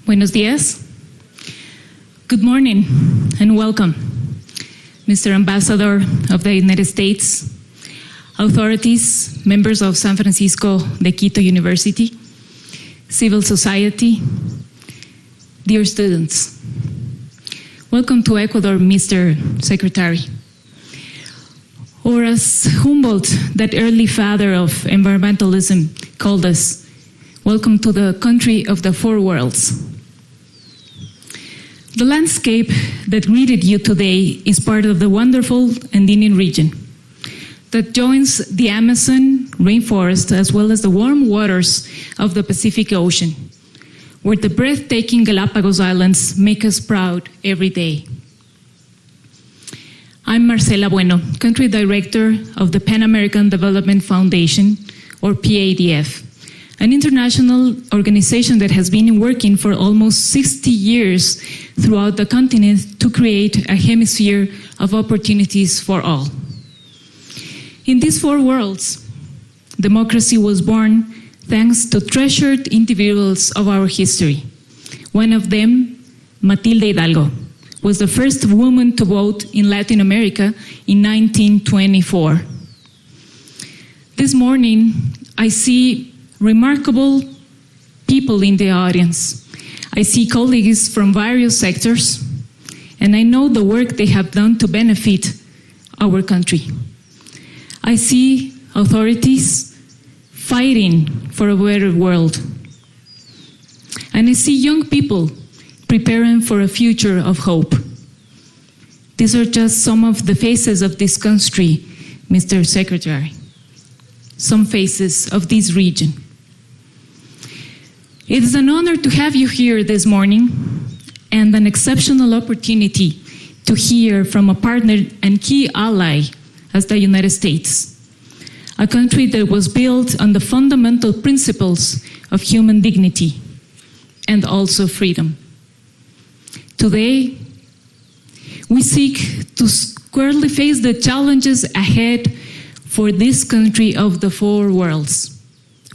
Buenos días. Good morning and welcome, Mr. Ambassador of the United States, authorities, members of San Francisco de Quito University, civil society, dear students. Welcome to Ecuador, Mr. Secretary. Or as Humboldt, that early father of environmentalism, called us, welcome to the country of the four worlds. The landscape that greeted you today is part of the wonderful Andean region that joins the Amazon rainforest as well as the warm waters of the Pacific Ocean, where the breathtaking Galapagos Islands make us proud every day. I'm Marcela Bueno, Country Director of the Pan American Development Foundation, or PADF, an international organization that has been working for almost 60 years throughout the continent to create a hemisphere of opportunities for all. In these four worlds, democracy was born thanks to treasured individuals of our history. One of them, Matilde Hidalgo, was the first woman to vote in Latin America in 1924. This morning, I see remarkable people in the audience. I see colleagues from various sectors, and I know the work they have done to benefit our country. I see authorities fighting for a better world. And I see young people preparing for a future of hope. These are just some of the faces of this country, Mr. Secretary. Some faces of this region. It is an honor to have you here this morning and an exceptional opportunity to hear from a partner and key ally as the United States, a country that was built on the fundamental principles of human dignity and also freedom. Today, we seek to squarely face the challenges ahead for this country of the four worlds,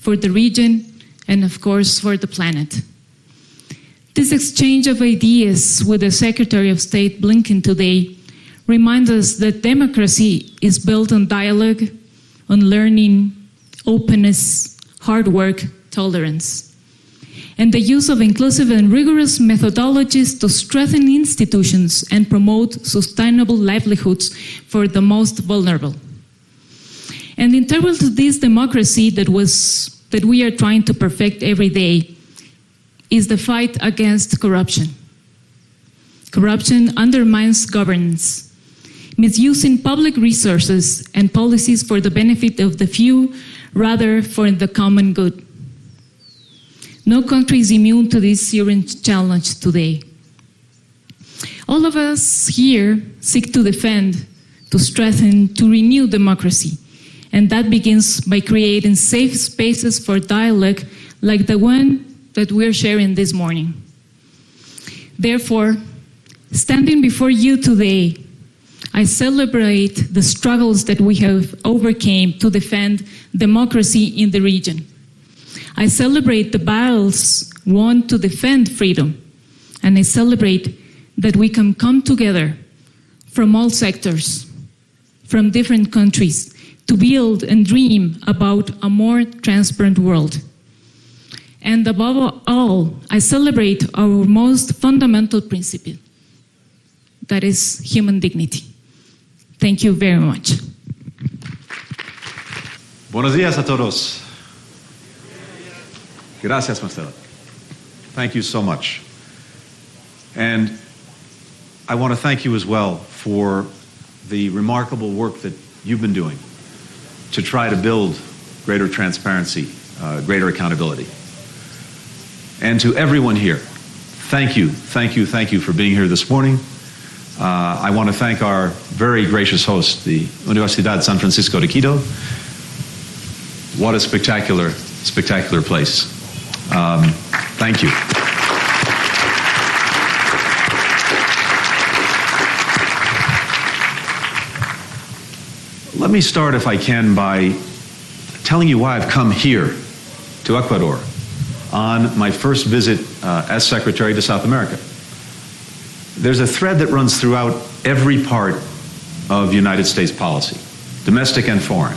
for the region, and of course, for the planet. This exchange of ideas with the Secretary of State Blinken today reminds us that democracy is built on dialogue, on learning, openness, hard work, tolerance, and the use of inclusive and rigorous methodologies to strengthen institutions and promote sustainable livelihoods for the most vulnerable. And integral to this democracy that we are trying to perfect every day is the fight against corruption. Corruption undermines governance, misusing public resources and policies for the benefit of the few rather for the common good. No country is immune to this serious challenge today. All of us here seek to defend, to strengthen, to renew democracy, and that begins by creating safe spaces for dialogue like the one that we're sharing this morning. Therefore, standing before you today, I celebrate the struggles that we have overcome to defend democracy in the region. I celebrate the battles won to defend freedom, and I celebrate that we can come together from all sectors, from different countries, to build and dream about a more transparent world. And above all, I celebrate our most fundamental principle, that is human dignity. Thank you very much. Buenos días a todos. Gracias, Marcela. Thank you so much. And I want to thank you as well for the remarkable work that you've been doing to try to build greater transparency, greater accountability. And to everyone here, thank you for being here this morning. I want to thank our very gracious host, the Universidad San Francisco de Quito. What a spectacular, spectacular place. Thank you. Let me start, if I can, by telling you why I've come here to Ecuador on my first visit as Secretary to South America. There's a thread that runs throughout every part of United States policy, domestic and foreign,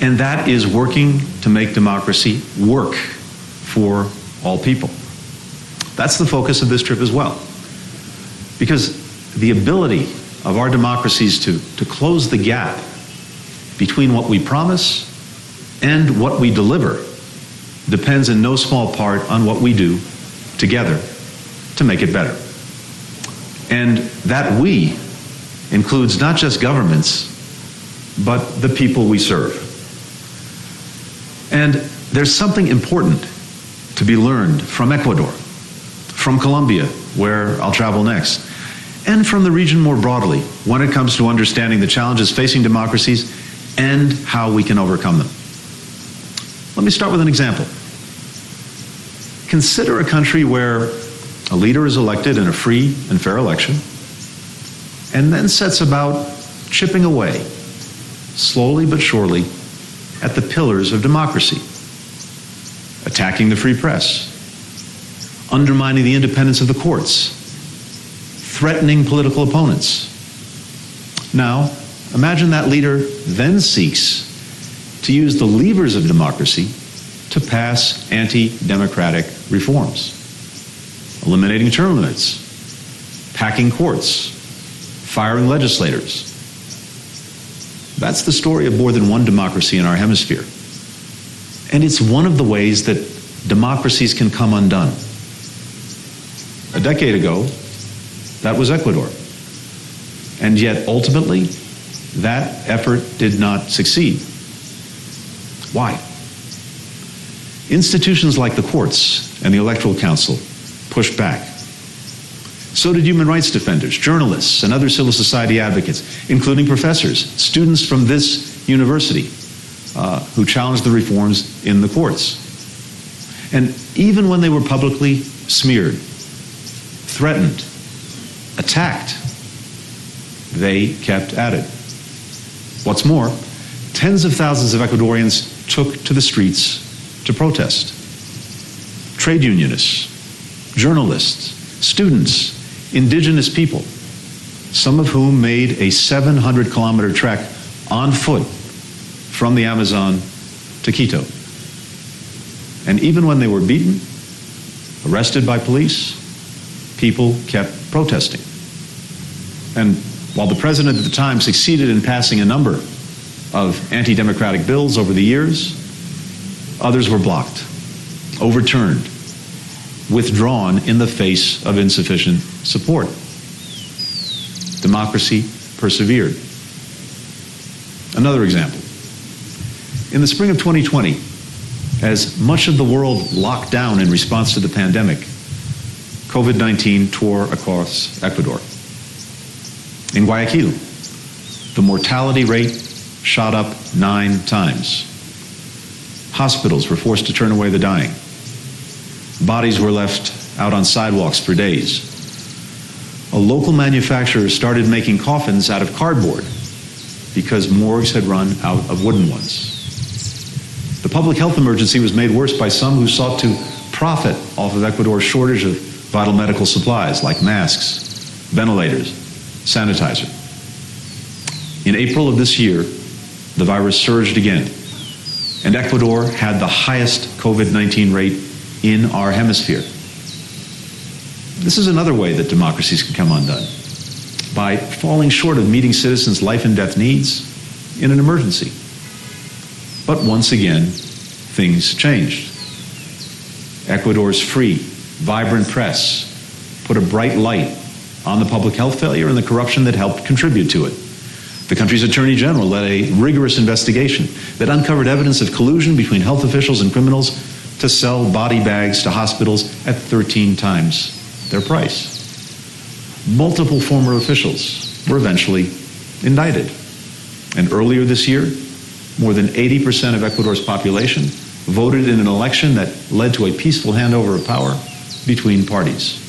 and that is working to make democracy work for all people. That's the focus of this trip as well, because the ability of our democracies to close the gap between what we promise and what we deliver depends in no small part on what we do together to make it better. And that we includes not just governments, but the people we serve. And there's something important to be learned from Ecuador, from Colombia, where I'll travel next, and from the region more broadly when it comes to understanding the challenges facing democracies and how we can overcome them. Let me start with an example. Consider a country where a leader is elected in a free and fair election and then sets about chipping away, slowly but surely, at the pillars of democracy, attacking the free press, undermining the independence of the courts, threatening political opponents. Now, imagine that leader then seeks to use the levers of democracy to pass anti-democratic reforms, eliminating term limits, packing courts, firing legislators. That's the story of more than one democracy in our hemisphere. And it's one of the ways that democracies can come undone. A decade ago, that was Ecuador. And yet, ultimately, that effort did not succeed. Why? Institutions like the courts and the Electoral Council pushed back. So did human rights defenders, journalists, and other civil society advocates, including professors, students from this university, who challenged the reforms in the courts. And even when they were publicly smeared, threatened, attacked, they kept at it. What's more, tens of thousands of Ecuadorians took to the streets to protest. Trade unionists, journalists, students, indigenous people, some of whom made a 700-kilometer trek on foot from the Amazon to Quito. And even when they were beaten, arrested by police, people kept protesting. And while the president at the time succeeded in passing a number of anti-democratic bills over the years, others were blocked, overturned, withdrawn in the face of insufficient support. Democracy persevered. Another example. In the spring of 2020, as much of the world locked down in response to the pandemic, COVID-19 tore across Ecuador. In Guayaquil, the mortality rate shot up 9 times. Hospitals were forced to turn away the dying. Bodies were left out on sidewalks for days. A local manufacturer started making coffins out of cardboard because morgues had run out of wooden ones. The public health emergency was made worse by some who sought to profit off of Ecuador's shortage of vital medical supplies like masks, ventilators, sanitizer. In April of this year, the virus surged again, and Ecuador had the highest COVID-19 rate in our hemisphere. This is another way that democracies can come undone, by falling short of meeting citizens' life and death needs in an emergency. But once again, things changed. Ecuador's free, vibrant press put a bright light on the public health failure and the corruption that helped contribute to it. The country's Attorney General led a rigorous investigation that uncovered evidence of collusion between health officials and criminals to sell body bags to hospitals at 13 times their price. Multiple former officials were eventually indicted. And earlier this year, more than 80% of Ecuador's population voted in an election that led to a peaceful handover of power between parties.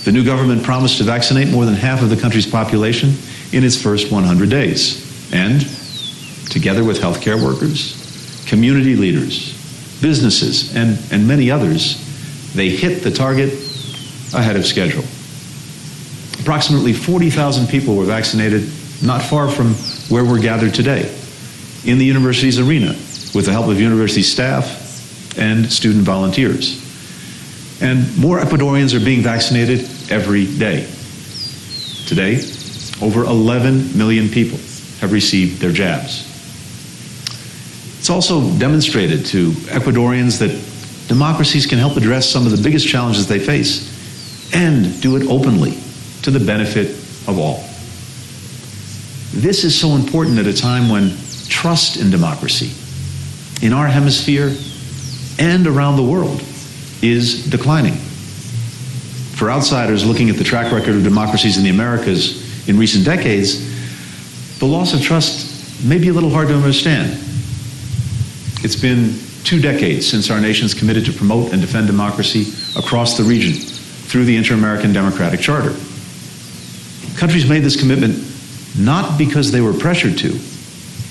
The new government promised to vaccinate more than half of the country's population in its first 100 days. And, together with healthcare workers, community leaders, businesses, and many others, they hit the target ahead of schedule. Approximately 40,000 people were vaccinated not far from where we're gathered today, in the university's arena, with the help of university staff and student volunteers. And more Ecuadorians are being vaccinated every day. Today, over 11 million people have received their jabs. It's also demonstrated to Ecuadorians that democracies can help address some of the biggest challenges they face and do it openly to the benefit of all. This is so important at a time when trust in democracy in our hemisphere and around the world is declining. For outsiders looking at the track record of democracies in the Americas in recent decades, the loss of trust may be a little hard to understand. It's been 2 decades since our nations committed to promote and defend democracy across the region through the Inter-American Democratic Charter. Countries made this commitment not because they were pressured to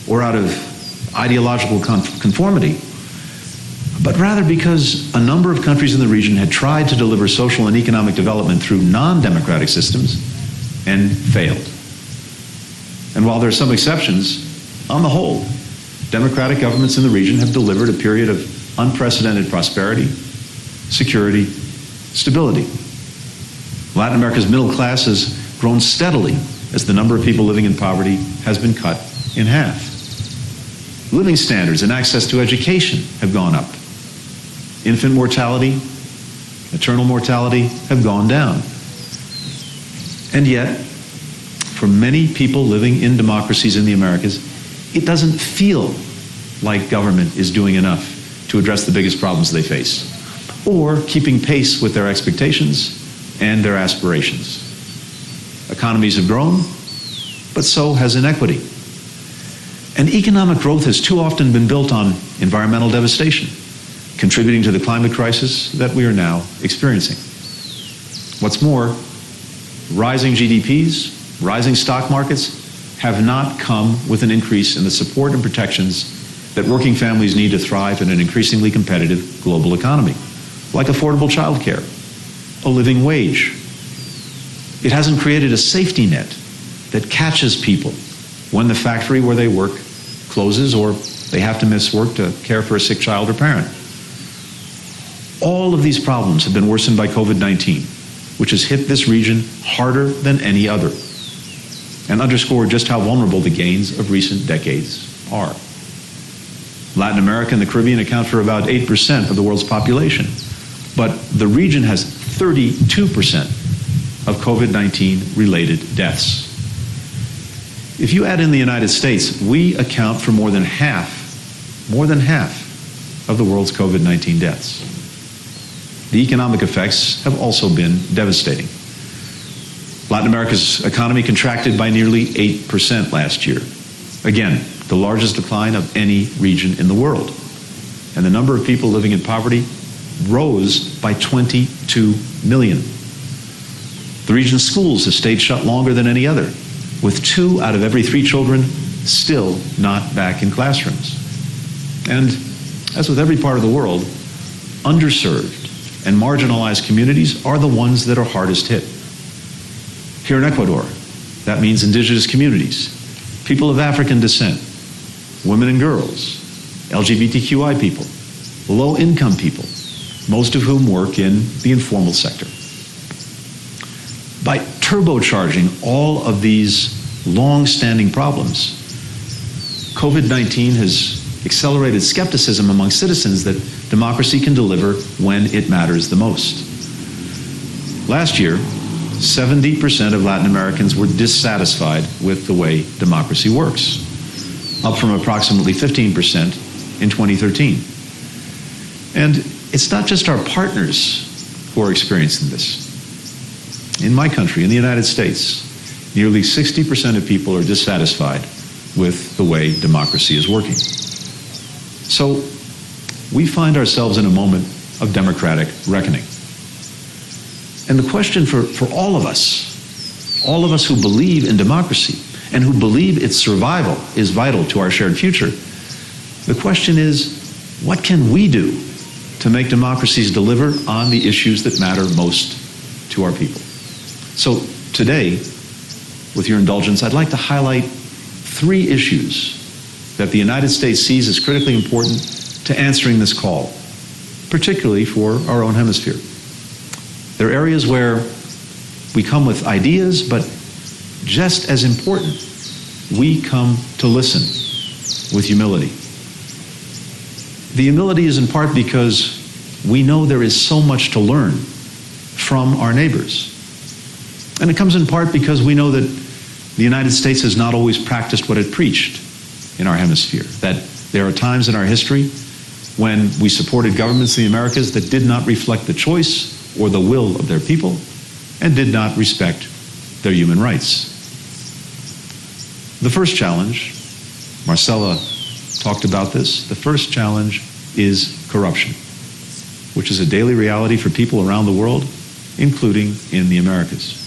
or out of ideological conformity, but rather because a number of countries in the region had tried to deliver social and economic development through non-democratic systems and failed. And while there are some exceptions, on the whole, democratic governments in the region have delivered a period of unprecedented prosperity, security, stability. Latin America's middle class has grown steadily as the number of people living in poverty has been cut in half. Living standards and access to education have gone up. Infant mortality, maternal mortality have gone down. And yet, for many people living in democracies in the Americas, it doesn't feel like government is doing enough to address the biggest problems they face, or keeping pace with their expectations and their aspirations. Economies have grown, but so has inequity. And economic growth has too often been built on environmental devastation, contributing to the climate crisis that we are now experiencing. What's more, rising GDPs, rising stock markets have not come with an increase in the support and protections that working families need to thrive in an increasingly competitive global economy, like affordable childcare, a living wage. It hasn't created a safety net that catches people when the factory where they work closes or they have to miss work to care for a sick child or parent. All of these problems have been worsened by COVID-19, which has hit this region harder than any other, and underscored just how vulnerable the gains of recent decades are. Latin America and the Caribbean account for about 8% of the world's population, but the region has 32% of COVID-19 related deaths. If you add in the United States, we account for more than half of the world's COVID-19 deaths. The economic effects have also been devastating. Latin America's economy contracted by nearly 8% last year. Again, the largest decline of any region in the world. And the number of people living in poverty rose by 22 million. The region's schools have stayed shut longer than any other, with 2 out of every 3 children still not back in classrooms. And as with every part of the world, underserved and marginalized communities are the ones that are hardest hit. Here in Ecuador, that means indigenous communities, people of African descent, women and girls, LGBTQI people, low-income people, most of whom work in the informal sector. By turbocharging all of these long-standing problems, COVID-19 has accelerated skepticism among citizens that democracy can deliver when it matters the most. Last year, 70% of Latin Americans were dissatisfied with the way democracy works, up from approximately 15% in 2013. And it's not just our partners who are experiencing this. In my country, in the United States, nearly 60% of people are dissatisfied with the way democracy is working. So we find ourselves in a moment of democratic reckoning. And the question for all of us who believe in democracy and who believe its survival is vital to our shared future, the question is, What can we do to make democracies deliver on the issues that matter most to our people? So today, with your indulgence, I'd like to highlight 3 issues that the United States sees as critically important to answering this call, particularly for our own hemisphere. There are areas where we come with ideas, but just as important, we come to listen with humility. The humility is in part because we know there is so much to learn from our neighbors. And it comes in part because we know that the United States has not always practiced what it preached in our hemisphere, that there are times in our history when we supported governments in the Americas that did not reflect the choice or the will of their people and did not respect their human rights. The first challenge, Marcella talked about this, the first challenge is corruption, which is a daily reality for people around the world, including in the Americas.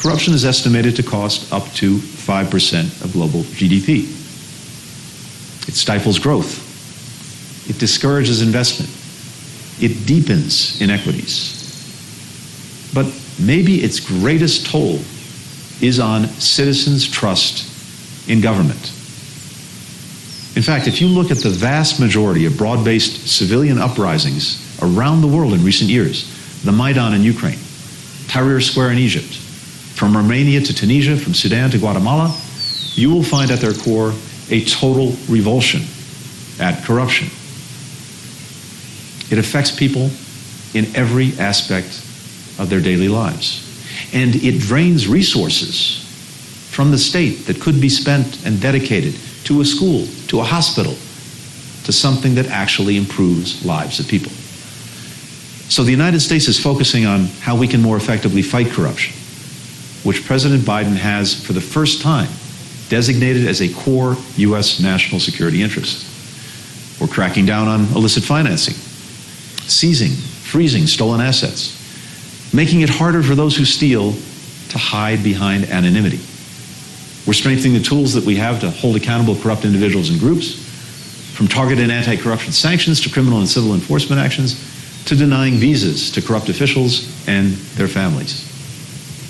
Corruption is estimated to cost up to 5% of global GDP. It stifles growth. It discourages investment. It deepens inequities. But maybe its greatest toll is on citizens' trust in government. In fact, if you look at the vast majority of broad-based civilian uprisings around the world in recent years, the Maidan in Ukraine, Tahrir Square in Egypt, from Romania to Tunisia, from Sudan to Guatemala, you will find at their core a total revulsion at corruption. It affects people in every aspect of their daily lives. And it drains resources from the state that could be spent and dedicated to a school, to a hospital, to something that actually improves lives of people. So the United States is focusing on how we can more effectively fight corruption, which President Biden has, for the first time, designated as a core U.S. national security interest. We're cracking down on illicit financing, seizing, freezing stolen assets, making it harder for those who steal to hide behind anonymity. We're strengthening the tools that we have to hold accountable corrupt individuals and groups, from targeted anti-corruption sanctions to criminal and civil enforcement actions, to denying visas to corrupt officials and their families.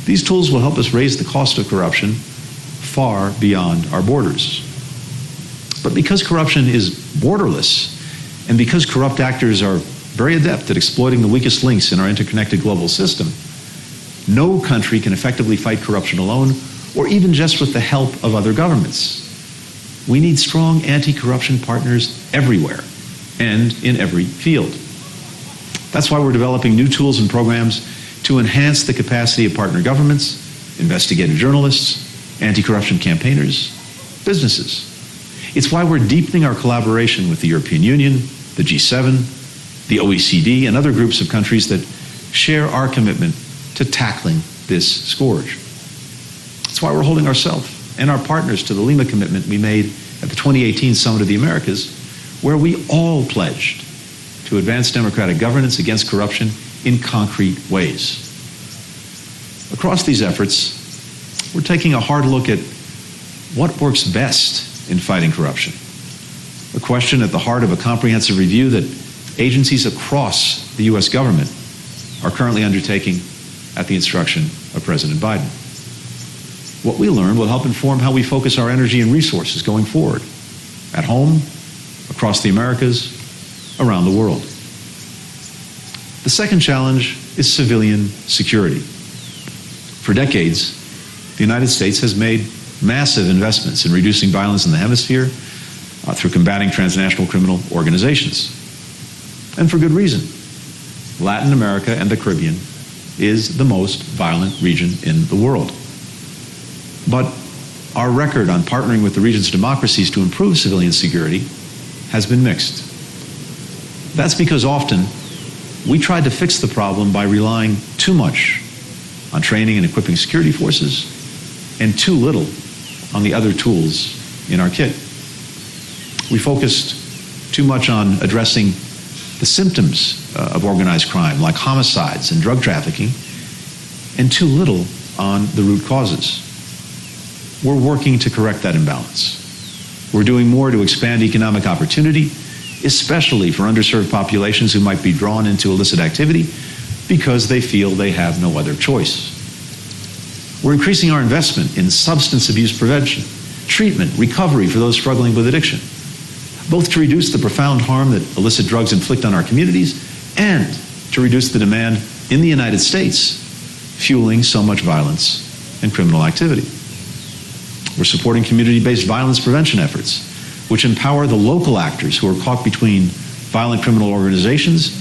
These tools will help us raise the cost of corruption far beyond our borders. But because corruption is borderless, and because corrupt actors are very adept at exploiting the weakest links in our interconnected global system, no country can effectively fight corruption alone, or even just with the help of other governments. We need strong anti-corruption partners everywhere and in every field. That's why we're developing new tools and programs to enhance the capacity of partner governments, investigative journalists, anti-corruption campaigners, businesses. It's why we're deepening our collaboration with the European Union, the G7, the OECD, and other groups of countries that share our commitment to tackling this scourge. That's why we're holding ourselves and our partners to the Lima commitment we made at the 2018 Summit of the Americas, where we all pledged to advance democratic governance against corruption in concrete ways. Across these efforts, we're taking a hard look at what works best in fighting corruption, a question at the heart of a comprehensive review that agencies across the U.S. government are currently undertaking at the instruction of President Biden. What we learn will help inform how we focus our energy and resources going forward, at home, across the Americas, around the world. The second challenge is civilian security. For decades, the United States has made massive investments in reducing violence in the hemisphere through combating transnational criminal organizations. And for good reason. Latin America and the Caribbean is the most violent region in the world. But our record on partnering with the region's democracies to improve civilian security has been mixed. That's because often we tried to fix the problem by relying too much on training and equipping security forces and too little on the other tools in our kit. We focused too much on addressing the symptoms of organized crime, like homicides and drug trafficking, and too little on the root causes. We're working to correct that imbalance. We're doing more to expand economic opportunity especially for underserved populations who might be drawn into illicit activity because they feel they have no other choice. We're increasing our investment in substance abuse prevention, treatment, recovery for those struggling with addiction, both to reduce the profound harm that illicit drugs inflict on our communities and to reduce the demand in the United States, fueling so much violence and criminal activity. We're supporting community-based violence prevention efforts, which empower the local actors who are caught between violent criminal organizations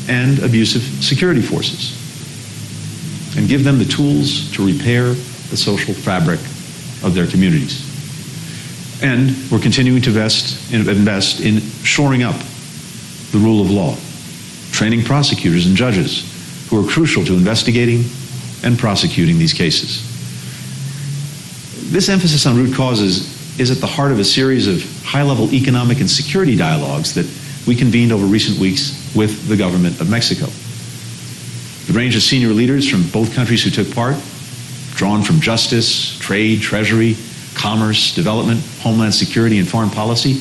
and abusive security forces, and give them the tools to repair the social fabric of their communities. And we're continuing to invest in shoring up the rule of law, training prosecutors and judges who are crucial to investigating and prosecuting these cases. This emphasis on root causes is at the heart of a series of high-level economic and security dialogues that we convened over recent weeks with the government of Mexico. The range of senior leaders from both countries who took part, drawn from justice, trade, treasury, commerce, development, homeland security, and foreign policy,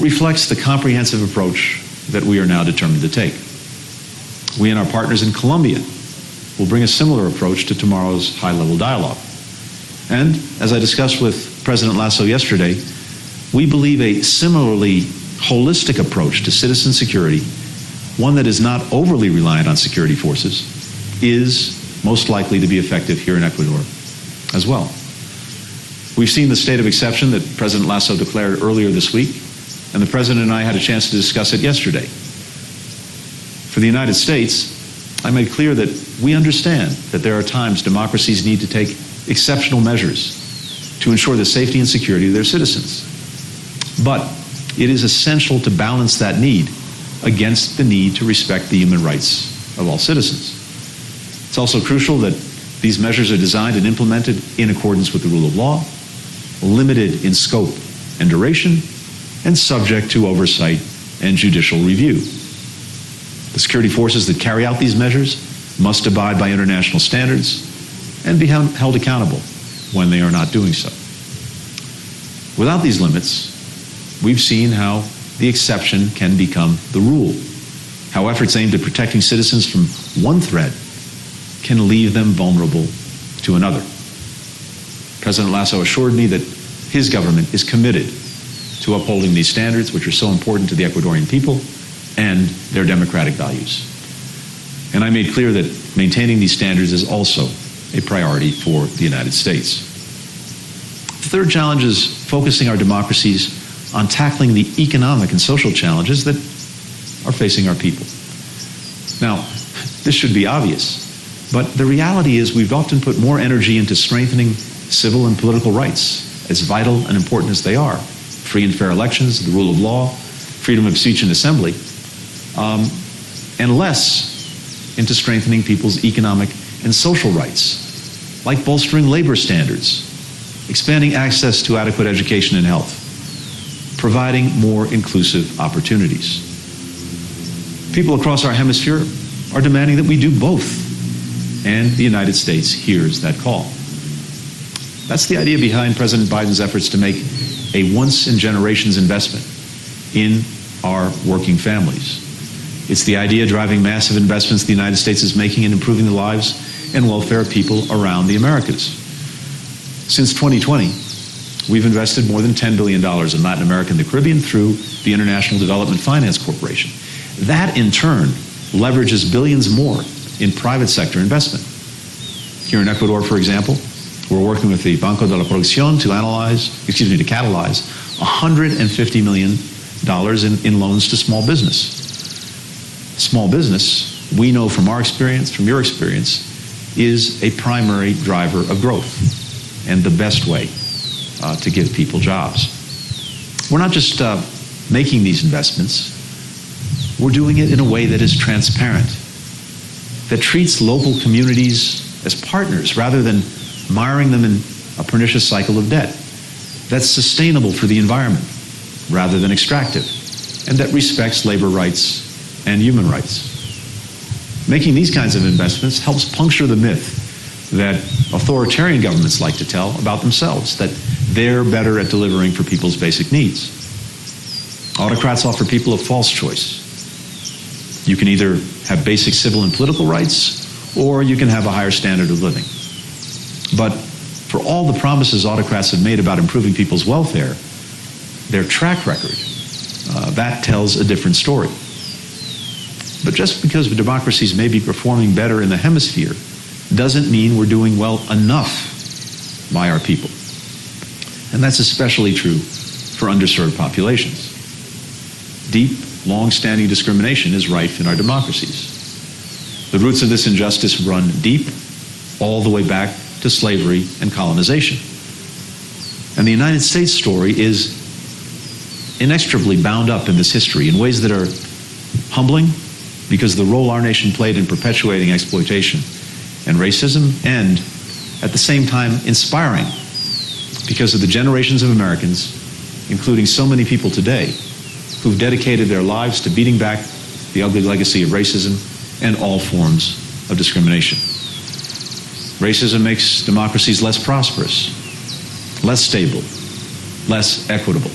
reflects the comprehensive approach that we are now determined to take. We and our partners in Colombia will bring a similar approach to tomorrow's high-level dialogue. And, as I discussed with President Lasso yesterday, we believe a similarly holistic approach to citizen security, one that is not overly reliant on security forces, is most likely to be effective here in Ecuador as well. We've seen the state of exception that President Lasso declared earlier this week, and the President and I had a chance to discuss it yesterday. For the United States, I made clear that we understand that there are times democracies need to take exceptional measures to ensure the safety and security of their citizens. But it is essential to balance that need against the need to respect the human rights of all citizens. It's also crucial that these measures are designed and implemented in accordance with the rule of law, limited in scope and duration, and subject to oversight and judicial review. The security forces that carry out these measures must abide by international standards and be held accountable when they are not doing so. Without these limits, we've seen how the exception can become the rule, how efforts aimed at protecting citizens from one threat can leave them vulnerable to another. President Lasso assured me that his government is committed to upholding these standards, which are so important to the Ecuadorian people and their democratic values. And I made clear that maintaining these standards is also a priority for the United States. The third challenge is focusing our democracies on tackling the economic and social challenges that are facing our people. Now, this should be obvious, but the reality is we've often put more energy into strengthening civil and political rights, as vital and important as they are. Free and fair elections, the rule of law, freedom of speech and assembly, and less into strengthening people's economic and social rights, like bolstering labor standards, expanding access to adequate education and health, providing more inclusive opportunities. People across our hemisphere are demanding that we do both, and the United States hears that call. That's the idea behind President Biden's efforts to make a once-in-generations investment in our working families. It's the idea driving massive investments the United States is making in improving the lives and welfare of people around the Americas. Since 2020, we've invested more than $10 billion in Latin America and the Caribbean through the International Development Finance Corporation. That, in turn, leverages billions more in private sector investment. Here in Ecuador, for example, we're working with the Banco de la Producción to catalyze $150 million in loans to small business. Small business, we know from our experience, from your experience, is a primary driver of growth and the best way to give people jobs. We're not just making these investments, we're doing it in a way that is transparent, that treats local communities as partners rather than miring them in a pernicious cycle of debt, that's sustainable for the environment rather than extractive, and that respects labor rights and human rights. Making these kinds of investments helps puncture the myth that authoritarian governments like to tell about themselves, that they're better at delivering for people's basic needs. Autocrats offer people a false choice. You can either have basic civil and political rights, or you can have a higher standard of living. But for all the promises autocrats have made about improving people's welfare, their track record, that tells a different story. But just because democracies may be performing better in the hemisphere doesn't mean we're doing well enough by our people. And that's especially true for underserved populations. Deep, long-standing discrimination is rife in our democracies. The roots of this injustice run deep, all the way back to slavery and colonization. And the United States story is inextricably bound up in this history in ways that are humbling, because of the role our nation played in perpetuating exploitation and racism, and at the same time inspiring, because of the generations of Americans, including so many people today, who've dedicated their lives to beating back the ugly legacy of racism and all forms of discrimination. Racism makes democracies less prosperous, less stable, less equitable.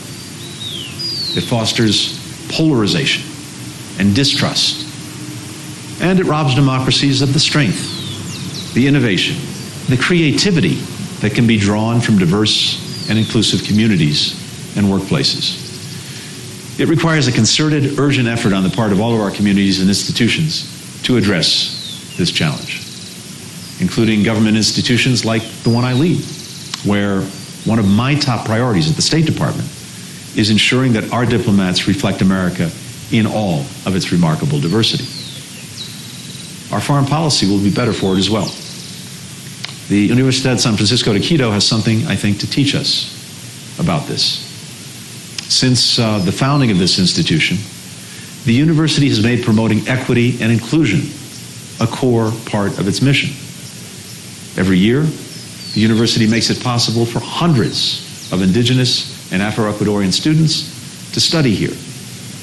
It fosters polarization and distrust. And it robs democracies of the strength, the innovation, the creativity that can be drawn from diverse and inclusive communities and workplaces. It requires a concerted, urgent effort on the part of all of our communities and institutions to address this challenge, including government institutions like the one I lead, where one of my top priorities at the State Department is ensuring that our diplomats reflect America in all of its remarkable diversity. Our foreign policy will be better for it as well. The Universidad San Francisco de Quito has something, I think, to teach us about this. Since the founding of this institution, the university has made promoting equity and inclusion a core part of its mission. Every year, the university makes it possible for hundreds of indigenous and Afro-Ecuadorian students to study here,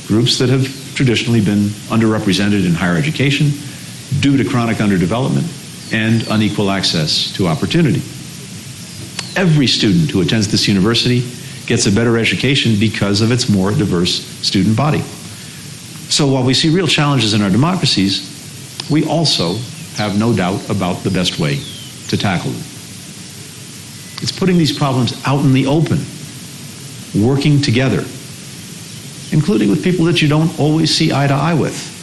groups that have traditionally been underrepresented in higher education due to chronic underdevelopment and unequal access to opportunity. Every student who attends this university gets a better education because of its more diverse student body. So while we see real challenges in our democracies, we also have no doubt about the best way to tackle them. It's putting these problems out in the open, working together, including with people that you don't always see eye to eye with.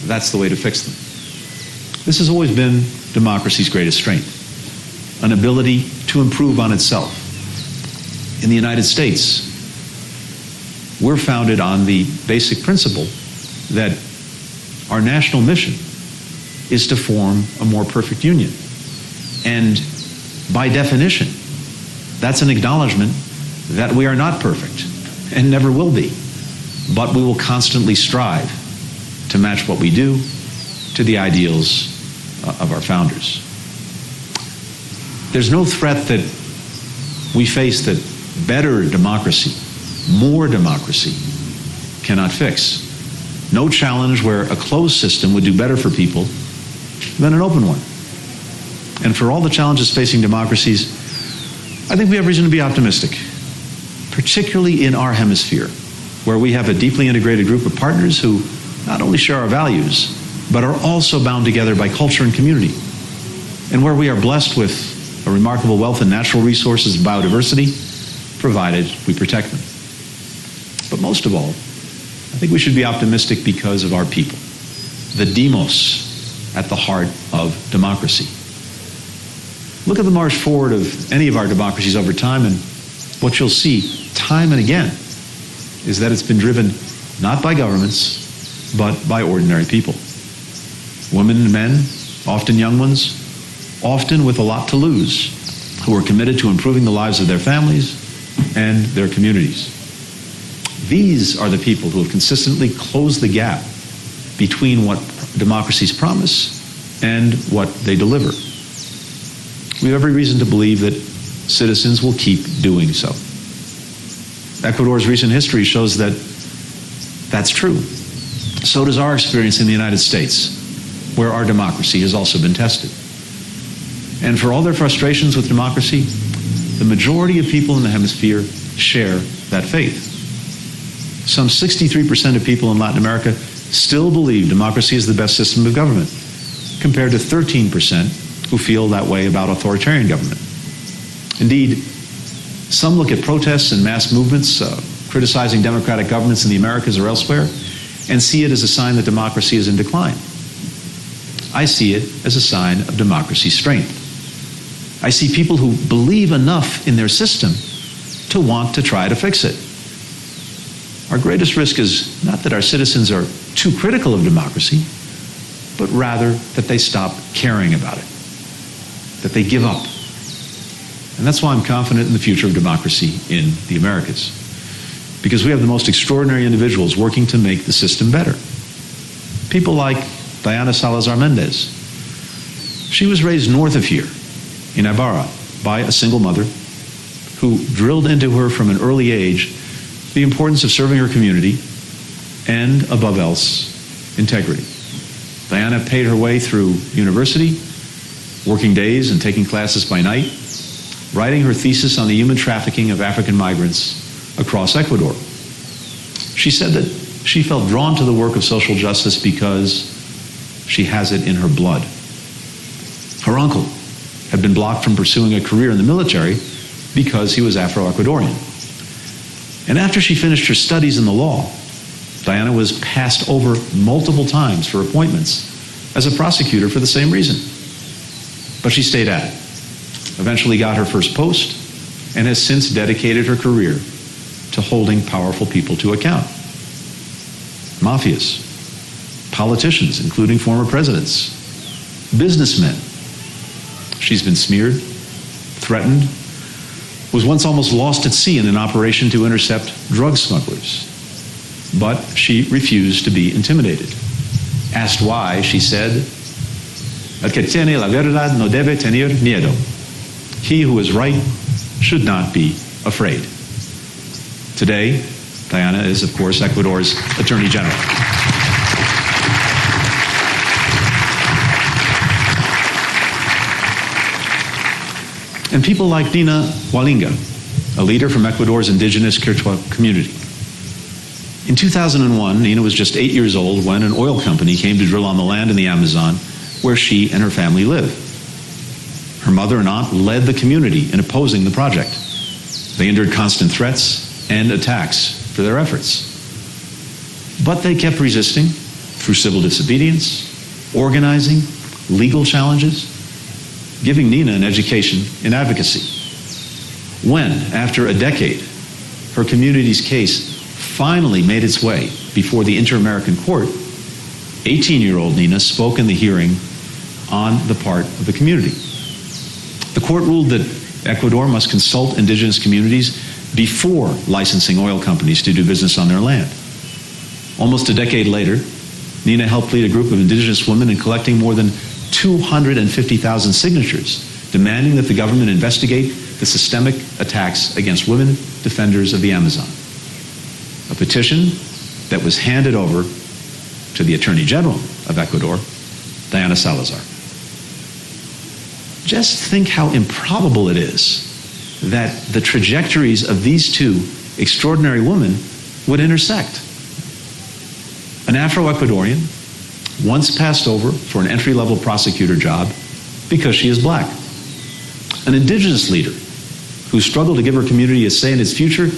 That's the way to fix them. This has always been democracy's greatest strength, an ability to improve on itself. In the United States, we're founded on the basic principle that our national mission is to form a more perfect union. And by definition, that's an acknowledgement that we are not perfect and never will be, but we will constantly strive to match what we do to the ideals of our founders. There's no threat that we face that better democracy, more democracy, cannot fix. No challenge where a closed system would do better for people than an open one. And for all the challenges facing democracies, I think we have reason to be optimistic, particularly in our hemisphere, where we have a deeply integrated group of partners who not only share our values, but are also bound together by culture and community, and where we are blessed with a remarkable wealth in natural resources and biodiversity, provided we protect them. But most of all, I think we should be optimistic because of our people, the demos at the heart of democracy. Look at the march forward of any of our democracies over time, and what you'll see time and again is that it's been driven not by governments, but by ordinary people. Women and men, often young ones, often with a lot to lose, who are committed to improving the lives of their families and their communities. These are the people who have consistently closed the gap between what democracies promise and what they deliver. We have every reason to believe that citizens will keep doing so. Ecuador's recent history shows that that's true. So does our experience in the United States, where our democracy has also been tested. And for all their frustrations with democracy, the majority of people in the hemisphere share that faith. Some 63% of people in Latin America still believe democracy is the best system of government, compared to 13% who feel that way about authoritarian government. Indeed, some look at protests and mass movements criticizing democratic governments in the Americas or elsewhere and see it as a sign that democracy is in decline. I see it as a sign of democracy's strength. I see people who believe enough in their system to want to try to fix it. Our greatest risk is not that our citizens are too critical of democracy, but rather that they stop caring about it, that they give up. And that's why I'm confident in the future of democracy in the Americas, because we have the most extraordinary individuals working to make the system better. People like Diana Salazar Mendez. She was raised north of here, in Ibarra, by a single mother who drilled into her from an early age the importance of serving her community and, above else, integrity. Diana paid her way through university, working days and taking classes by night, writing her thesis on the human trafficking of African migrants across Ecuador. She said that she felt drawn to the work of social justice because she has it in her blood. Her uncle had been blocked from pursuing a career in the military because he was Afro-Ecuadorian. And after she finished her studies in the law, Diana was passed over multiple times for appointments as a prosecutor for the same reason. But she stayed at it, eventually got her first post, and has since dedicated her career to holding powerful people to account. Mafias, politicians, including former presidents, businessmen. She's been smeared, threatened, was once almost lost at sea in an operation to intercept drug smugglers. But she refused to be intimidated. Asked why, she said, "El que tiene la verdad no debe tener miedo." He who is right should not be afraid. Today, Diana is, of course, Ecuador's Attorney General. And people like Nina Walinga, a leader from Ecuador's indigenous Quechua community. In 2001, Nina was just 8 years old when an oil company came to drill on the land in the Amazon where she and her family live. Her mother and aunt led the community in opposing the project. They endured constant threats and attacks for their efforts. But they kept resisting through civil disobedience, organizing, legal challenges, giving Nina an education in advocacy. When, after a decade, her community's case finally made its way before the Inter-American Court, 18-year-old Nina spoke in the hearing on the part of the community. The court ruled that Ecuador must consult indigenous communities before licensing oil companies to do business on their land. Almost a decade later, Nina helped lead a group of indigenous women in collecting more than 250,000 signatures, demanding that the government investigate the systemic attacks against women defenders of the Amazon. A petition that was handed over to the Attorney General of Ecuador, Diana Salazar. Just think how improbable it is that the trajectories of these two extraordinary women would intersect. An Afro-Ecuadorian, once passed over for an entry-level prosecutor job because she is black. An indigenous leader who struggled to give her community a say in its future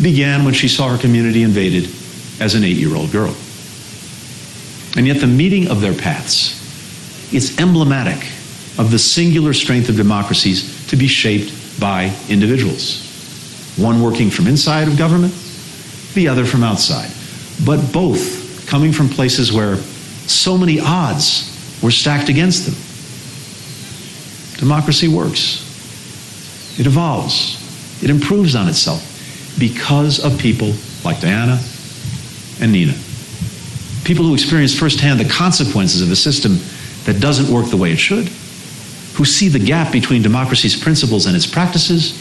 began when she saw her community invaded as an 8-year-old girl. And yet the meeting of their paths is emblematic of the singular strength of democracies to be shaped by individuals. One working from inside of government, the other from outside, but both coming from places where so many odds were stacked against them. Democracy works. It evolves. It improves on itself because of people like Diana and Nina. People who experience firsthand the consequences of a system that doesn't work the way it should, who see the gap between democracy's principles and its practices,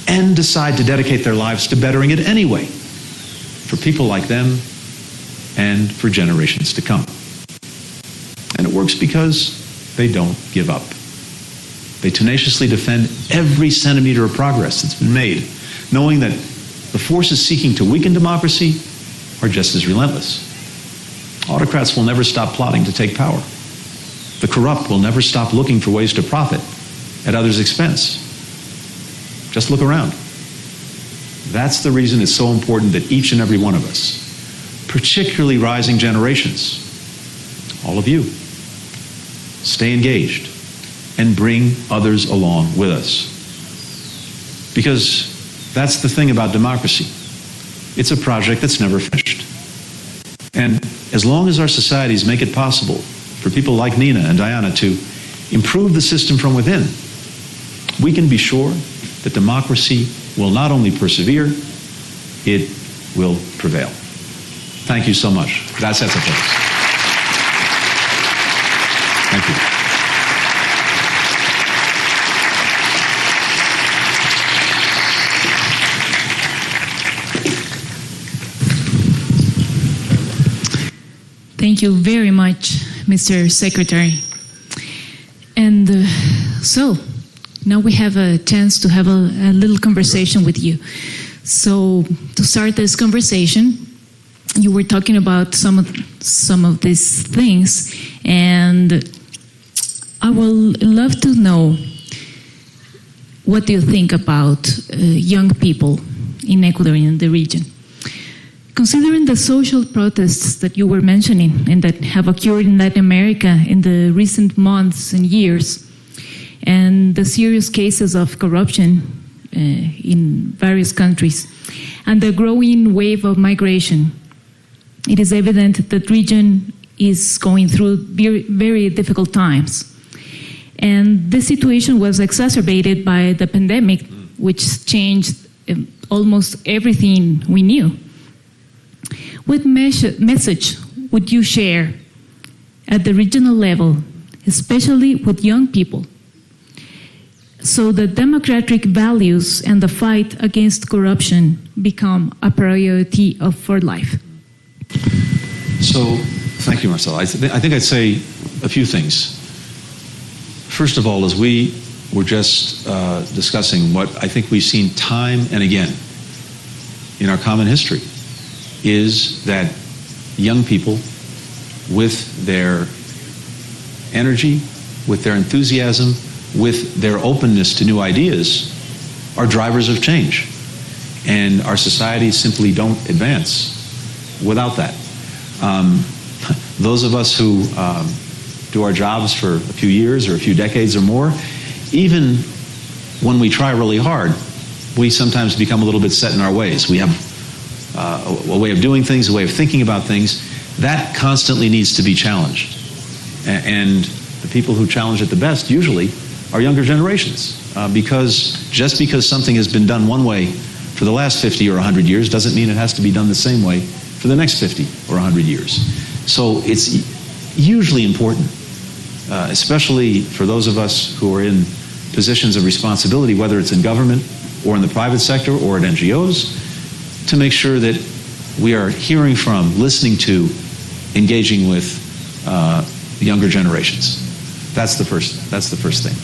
and decide to dedicate their lives to bettering it anyway, for people like them and for generations to come. And it works because they don't give up. They tenaciously defend every centimeter of progress that's been made, knowing that the forces seeking to weaken democracy are just as relentless. Autocrats will never stop plotting to take power. The corrupt will never stop looking for ways to profit at others' expense. Just look around. That's the reason it's so important that each and every one of us, particularly rising generations, all of you, stay engaged and bring others along with us. Because that's the thing about democracy. It's a project that's never finished. And as long as our societies make it possible for people like Nina and Diana to improve the system from within, we can be sure that democracy will not only persevere, it will prevail. Thank you so much. Gracias a todos. Thank you. Thank you very much, Mr. Secretary. And so, now we have a chance to have a little conversation with you. So, to start this conversation, you were talking about some of these things, and I would love to know, what do you think about young people in Ecuador and in the region? Considering the social protests that you were mentioning and that have occurred in Latin America in the recent months and years, and the serious cases of corruption in various countries, and the growing wave of migration, it is evident that the region is going through very, very difficult times. And this situation was exacerbated by the pandemic, which changed almost everything we knew. What message would you share at the regional level, especially with young people, so that democratic values and the fight against corruption become a priority for life? So, thank you, Marcela. I think I'd say a few things. First of all, as we were just discussing, what I think we've seen time and again in our common history is that young people, with their energy, with their enthusiasm, with their openness to new ideas, are drivers of change. And our societies simply don't advance without that. Those of us who do our jobs for a few years or a few decades or more, even when we try really hard, we sometimes become a little bit set in our ways. We have a way of doing things, a way of thinking about things. That constantly needs to be challenged. And the people who challenge it the best usually are younger generations, because just because something has been done one way for the last 50 or 100 years doesn't mean it has to be done the same way for the next 50 or 100 years. So it's hugely important, especially for those of us who are in positions of responsibility, whether it's in government or in the private sector or at NGOs, to make sure that we are hearing from, listening to, engaging with younger generations. That's the first thing.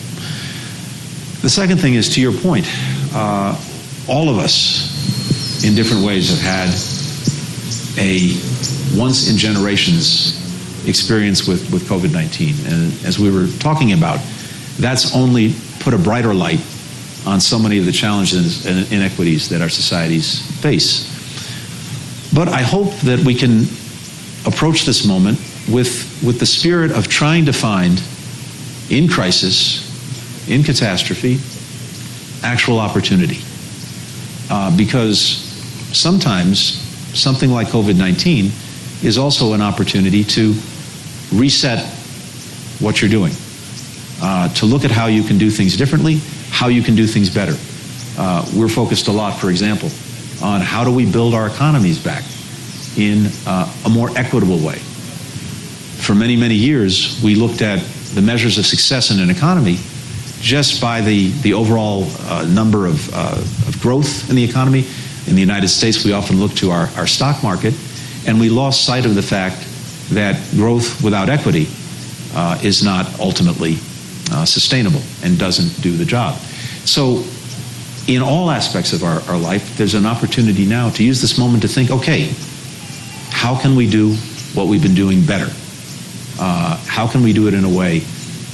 The second thing is, to your point, all of us in different ways have had a once in generations experience with COVID-19. And as we were talking about, that's only put a brighter light on so many of the challenges and inequities that our societies face. But I hope that we can approach this moment with the spirit of trying to find, in crisis, in catastrophe, actual opportunity. Because sometimes something like COVID-19 is also an opportunity to reset what you're doing, to look at how you can do things differently, how you can do things better. We're focused a lot, for example, on how do we build our economies back in a more equitable way. For many, many years, we looked at the measures of success in an economy just by the overall number of growth in the economy. In the United States, we often look to our stock market, and we lost sight of the fact that growth without equity is not ultimately sustainable and doesn't do the job. So in all aspects of our life, there's an opportunity now to use this moment to think, okay, how can we do what we've been doing better? How can we do it in a way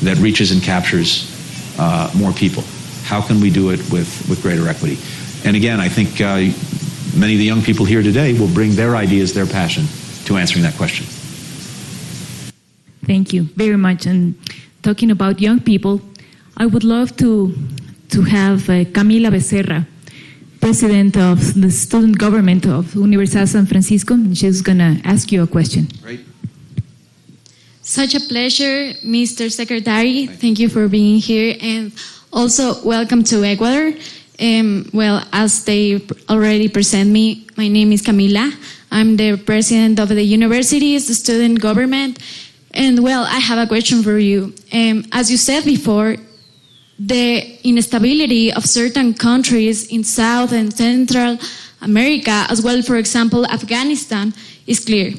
that reaches and captures more people? How can we do it with greater equity? And again, I think many of the young people here today will bring their ideas, their passion to answering that question. Thank you very much. And talking about young people, I would love to have Camila Becerra, President of the Student Government of Universidad San Francisco, and she's going to ask you a question. Great. Such a pleasure, Mr. Secretary. Thank you for being here, and also welcome to Ecuador. Well, as they already present me, my name is Camila. I'm the president of the university's student government. And well, I have a question for you. As you said before, the instability of certain countries in South and Central America, as well, for example, Afghanistan, is clear.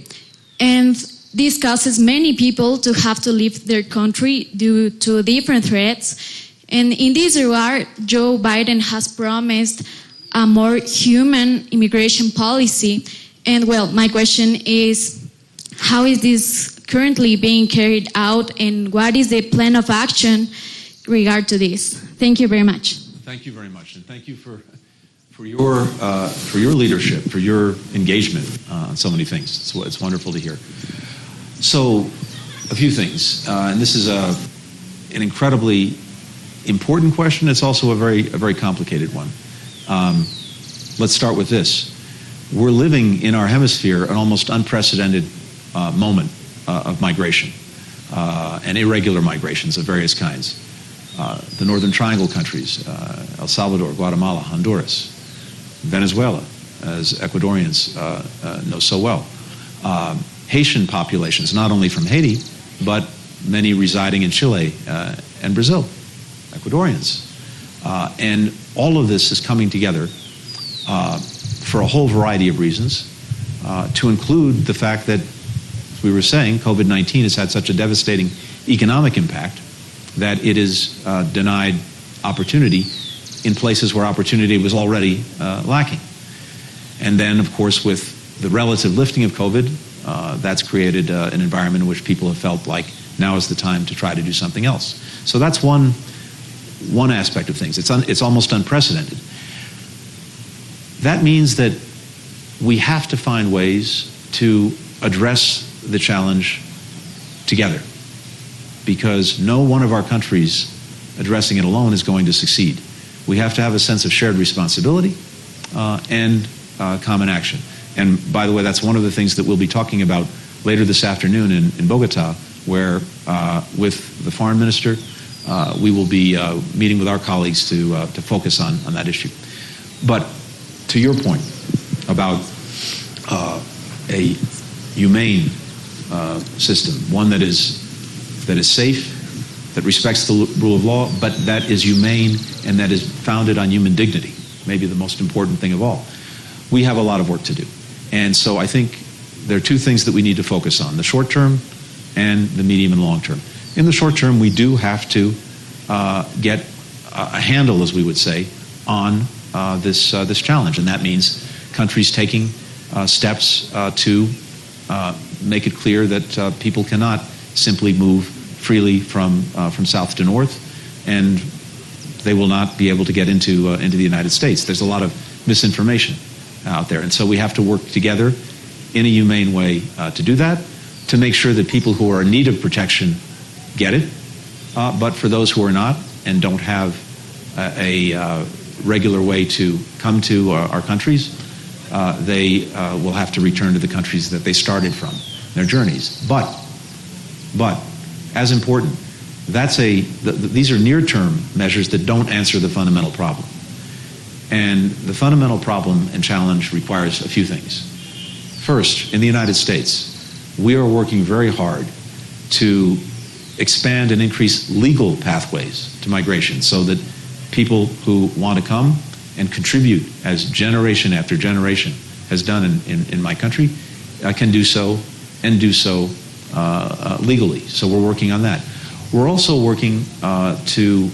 And this causes many people to have to leave their country due to different threats. And in this regard, Joe Biden has promised a more human immigration policy. And well, my question is, how is this currently being carried out, and what is the plan of action in regard to this? Thank you very much. Thank you very much, and thank you for your leadership, for your engagement on so many things. It's wonderful to hear. So, a few things, and this is an incredibly important question. It's also a very complicated one. Let's start with this. We're living in our hemisphere an almost unprecedented moment of migration and irregular migrations of various kinds. The Northern Triangle countries, El Salvador, Guatemala, Honduras, Venezuela, as Ecuadorians know so well. Haitian populations, not only from Haiti, but many residing in Chile and Brazil, Ecuadorians. And all of this is coming together for a whole variety of reasons, to include the fact that, as we were saying, COVID-19 has had such a devastating economic impact that it has denied opportunity in places where opportunity was already lacking. And then, of course, with the relative lifting of COVID, that's created an environment in which people have felt like now is the time to try to do something else. So that's one aspect of things. It's almost unprecedented. That means that we have to find ways to address the challenge together, because no one of our countries addressing it alone is going to succeed. We have to have a sense of shared responsibility and common action. And by the way, that's one of the things that we'll be talking about later this afternoon in Bogota, where with the foreign minister, we will be meeting with our colleagues to focus on that issue. But to your point about a humane system, one that is safe, that respects the rule of law, but that is humane and that is founded on human dignity, maybe the most important thing of all. We have a lot of work to do. And so I think there are two things that we need to focus on, the short term and the medium and long term. In the short term, we do have to get a handle, as we would say, on this challenge. And that means countries taking steps to make it clear that people cannot simply move freely from south to north, and they will not be able to get into the United States. There's a lot of misinformation out there, and so we have to work together in a humane way to do that, to make sure that people who are in need of protection get it, but for those who are not and don't have a regular way to come to our countries, they will have to return to the countries that they started from, their journeys. But as important, these are near-term measures that don't answer the fundamental problem. And the fundamental problem and challenge requires a few things. First, in the United States, we are working very hard to expand and increase legal pathways to migration so that people who want to come and contribute, as generation after generation has done in my country, can do so and do so legally. So we're working on that. We're also working to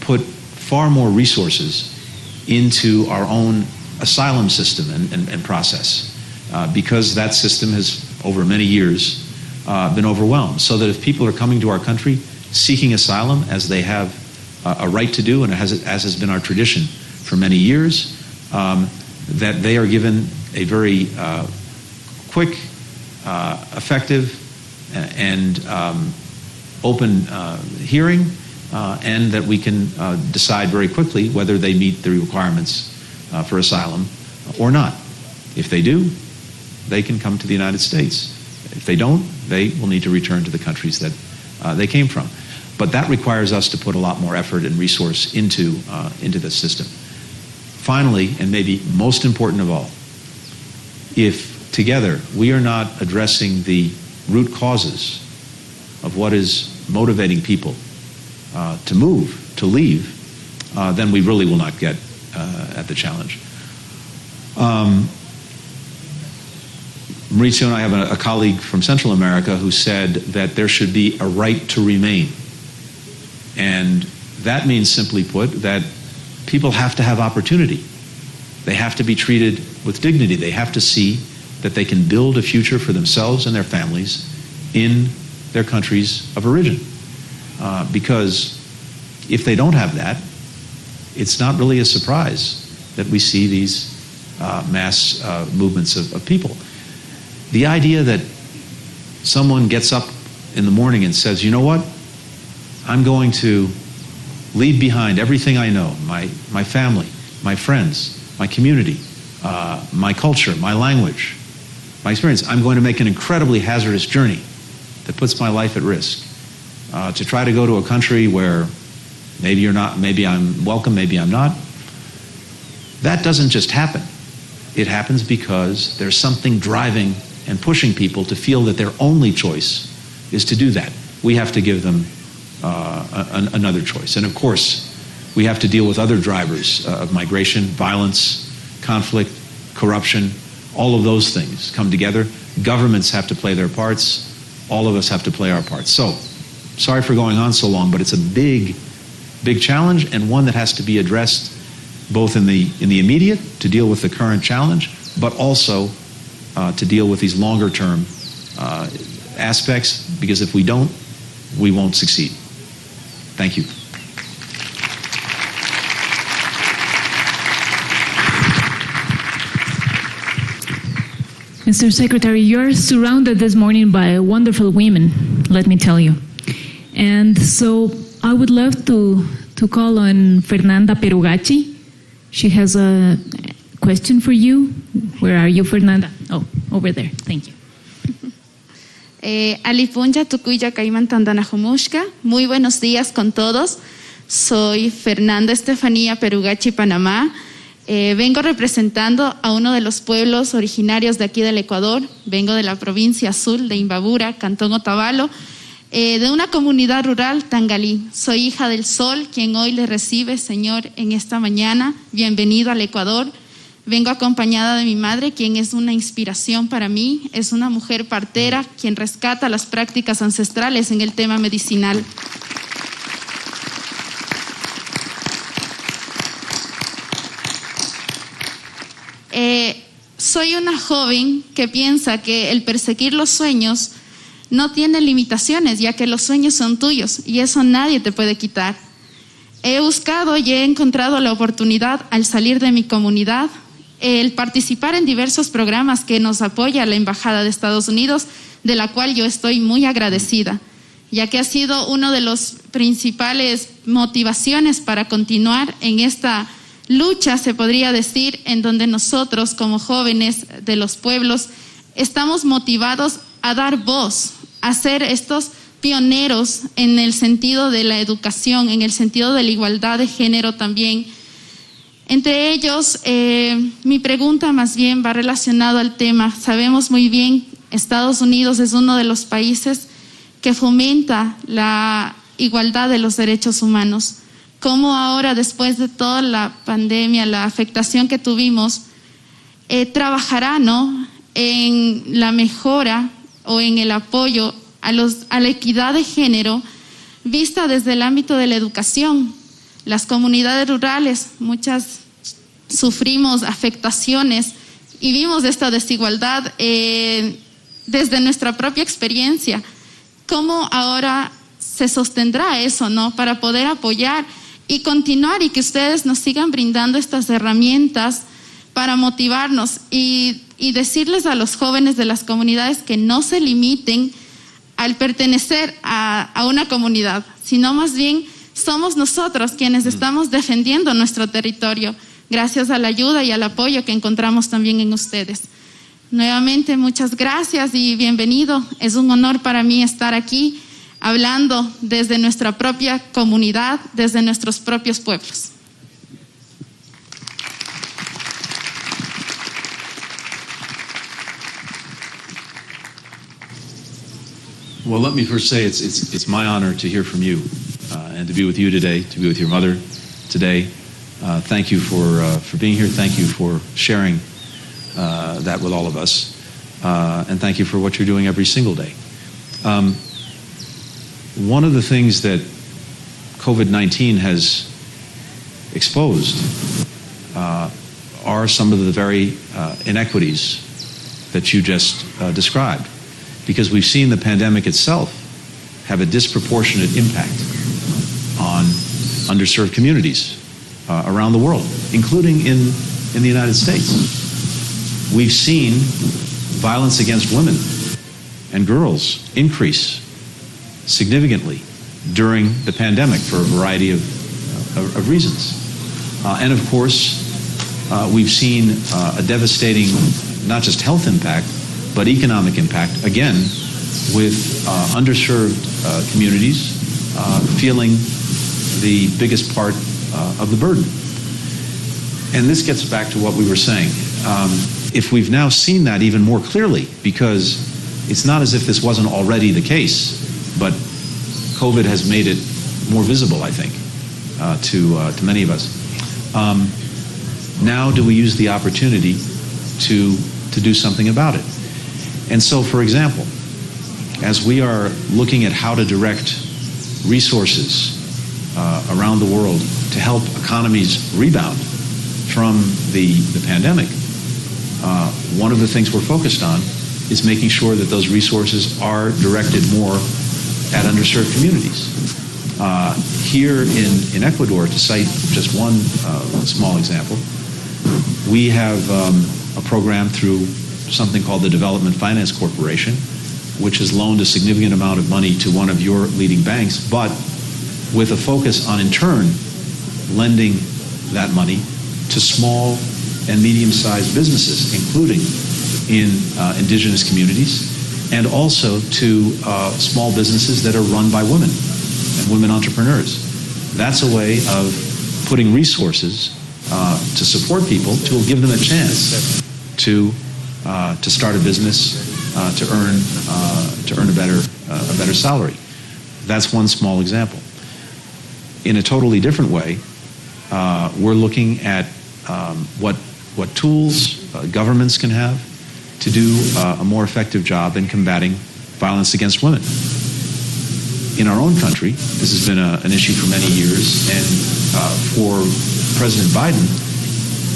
put far more resources into our own asylum system and process because that system has, over many years, been overwhelmed. So that if people are coming to our country seeking asylum, as they have a right to do, and as has been our tradition for many years, that they are given a very quick, effective, and open hearing, and that we can decide very quickly whether they meet the requirements for asylum or not. If they do, they can come to the United States. If they don't, they will need to return to the countries that they came from. But that requires us to put a lot more effort and resource into the system. Finally, and maybe most important of all, if together we are not addressing the root causes of what is motivating people to move, to leave, then we really will not get at the challenge. Mauricio and I have a colleague from Central America who said that there should be a right to remain. And that means, simply put, that people have to have opportunity. They have to be treated with dignity. They have to see that they can build a future for themselves and their families in their countries of origin. Because if they don't have that, it's not really a surprise that we see these mass movements of people. The idea that someone gets up in the morning and says, you know what, I'm going to leave behind everything I know, my family, my friends, my community, my culture, my language, my experience. I'm going to make an incredibly hazardous journey that puts my life at risk to try to go to a country where maybe you're not, maybe I'm welcome, maybe I'm not. That doesn't just happen. It happens because there's something driving and pushing people to feel that their only choice is to do that. We have to give them another choice. And of course, we have to deal with other drivers of migration, violence, conflict, corruption. All of those things come together. Governments have to play their parts. All of us have to play our parts. So, sorry for going on so long, but it's a big, big challenge, and one that has to be addressed both in the immediate, to deal with the current challenge, but also to deal with these longer term aspects, because if we don't, we won't succeed. Thank you. Mr. Secretary, you're surrounded this morning by wonderful women, let me tell you. And so I would love to call on Fernanda Perugacci. She has a question for you. Where are you, Fernanda? Oh, over there. Thank you. Alipunja Tukuya Kaiman Tandanajomushka. Muy buenos días con todos. Soy Fernanda Estefanía Perugacci, Panamá. Vengo representando a uno de los pueblos originarios de aquí del Ecuador. Vengo de la provincia azul de Imbabura, Cantón Otavalo, de una comunidad rural, Tangalí. Soy hija del sol, quien hoy le recibe, Señor, en esta mañana. Bienvenido al Ecuador. Vengo acompañada de mi madre, quien es una inspiración para mí. Es una mujer partera, quien rescata las prácticas ancestrales en el tema medicinal. Soy una joven que piensa que el perseguir los sueños no tiene limitaciones, ya que los sueños son tuyos y eso nadie te puede quitar. He buscado y he encontrado la oportunidad al salir de mi comunidad, el participar en diversos programas que nos apoya la Embajada de Estados Unidos, de la cual yo estoy muy agradecida, ya que ha sido una de las principales motivaciones para continuar en esta lucha, se podría decir, en donde nosotros como jóvenes de los pueblos estamos motivados a dar voz, a ser estos pioneros en el sentido de la educación, en el sentido de la igualdad de género también. Entre ellos, mi pregunta más bien va relacionado al tema. Sabemos muy bien, Estados Unidos es uno de los países que fomenta la igualdad de los derechos humanos. ¿Cómo ahora, después de toda la pandemia, la afectación que tuvimos, trabajará, ¿no?, en la mejora o en el apoyo a la equidad de género vista desde el ámbito de la educación? Las comunidades rurales, muchas sufrimos afectaciones y vimos esta desigualdad desde nuestra propia experiencia. ¿Cómo ahora se sostendrá eso, ¿no? Para poder apoyar y continuar y que ustedes nos sigan brindando estas herramientas para motivarnos y decirles a los jóvenes de las comunidades que no se limiten al pertenecer a una comunidad, sino más bien somos nosotros quienes estamos defendiendo nuestro territorio, gracias a la ayuda y al apoyo que encontramos también en ustedes. Nuevamente, muchas gracias y bienvenido. Es un honor para mí estar aquí hablando desde nuestra propia comunidad, desde nuestros propios pueblos. Well, let me first say it's my honor to hear from you and to be with you today, to be with your mother today. Thank you for being here. Thank you for sharing that with all of us. And thank you for what you're doing every single day. One of the things that COVID-19 has exposed are some of the very inequities that you just described, because we've seen the pandemic itself have a disproportionate impact on underserved communities around the world, including in the United States. We've seen violence against women and girls increase significantly during the pandemic for a variety of reasons. And of course, we've seen a devastating, not just health impact, but economic impact, again, with underserved communities feeling the biggest part of the burden. And this gets back to what we were saying. If we've now seen that even more clearly, because it's not as if this wasn't already the case, but COVID has made it more visible, I think, to many of us. Now do we use the opportunity to do something about it? And so, for example, as we are looking at how to direct resources around the world to help economies rebound from the pandemic, one of the things we're focused on is making sure that those resources are directed more at underserved communities. Here in Ecuador, to cite just one small example, we have a program through something called the Development Finance Corporation, which has loaned a significant amount of money to one of your leading banks, but with a focus on, in turn, lending that money to small and medium-sized businesses, including in indigenous communities, and also to small businesses that are run by women and women entrepreneurs. That's a way of putting resources to support people, to give them a chance to start a business, to earn a better salary. That's one small example. In a totally different way, we're looking at what tools governments can have to do a more effective job in combating violence against women. In our own country, this has been an issue for many years, and for President Biden,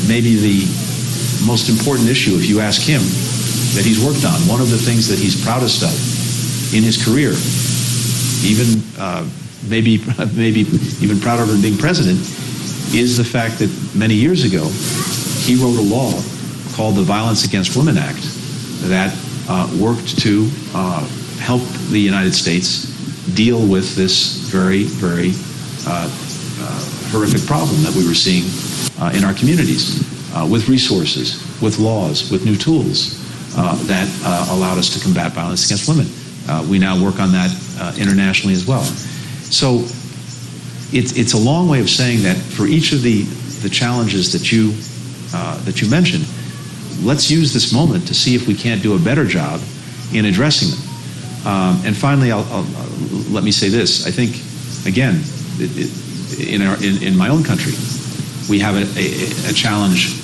maybe the most important issue, if you ask him, that he's worked on, one of the things that he's proudest of in his career, even maybe even prouder than being president, is the fact that many years ago, he wrote a law called the Violence Against Women Act that worked to help the United States deal with this very, very horrific problem that we were seeing in our communities, with resources, with laws, with new tools that allowed us to combat violence against women. We now work on that internationally as well. So it's a long way of saying that for each of the challenges that you mentioned, let's use this moment to see if we can't do a better job in addressing them. And finally, let me say this. I think, again, in my own country, we have a challenge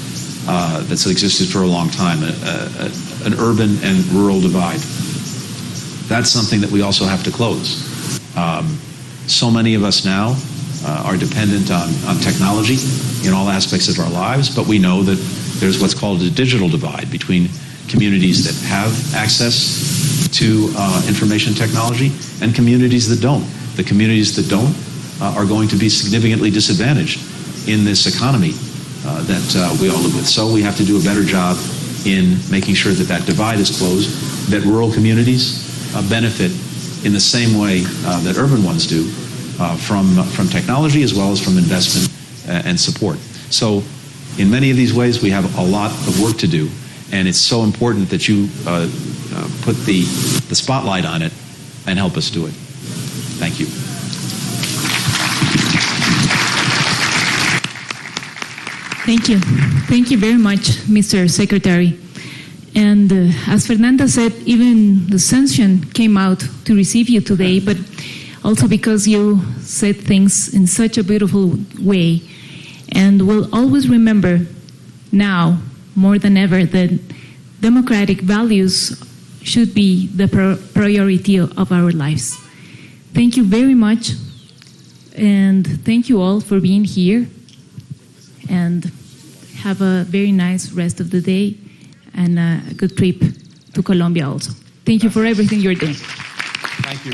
that's existed for a long time, an urban and rural divide. That's something that we also have to close. So many of us now are dependent on technology in all aspects of our lives, but we know that There's what's called a digital divide between communities that have access to information technology and communities that don't. The communities that don't are going to be significantly disadvantaged in this economy that we all live with. So we have to do a better job in making sure that that divide is closed, that rural communities benefit in the same way that urban ones do from technology as well as from investment and support. So in many of these ways, we have a lot of work to do, and it's so important that you put the spotlight on it and help us do it. Thank you. Thank you. Thank you very much, Mr. Secretary. And as Fernanda said, even the sanction came out to receive you today, but also because you said things in such a beautiful way. And we'll always remember now, more than ever, that democratic values should be the priority of our lives. Thank you very much. And thank you all for being here. And have a very nice rest of the day and a good trip to Colombia also. Thank you for everything you're doing. Thank you.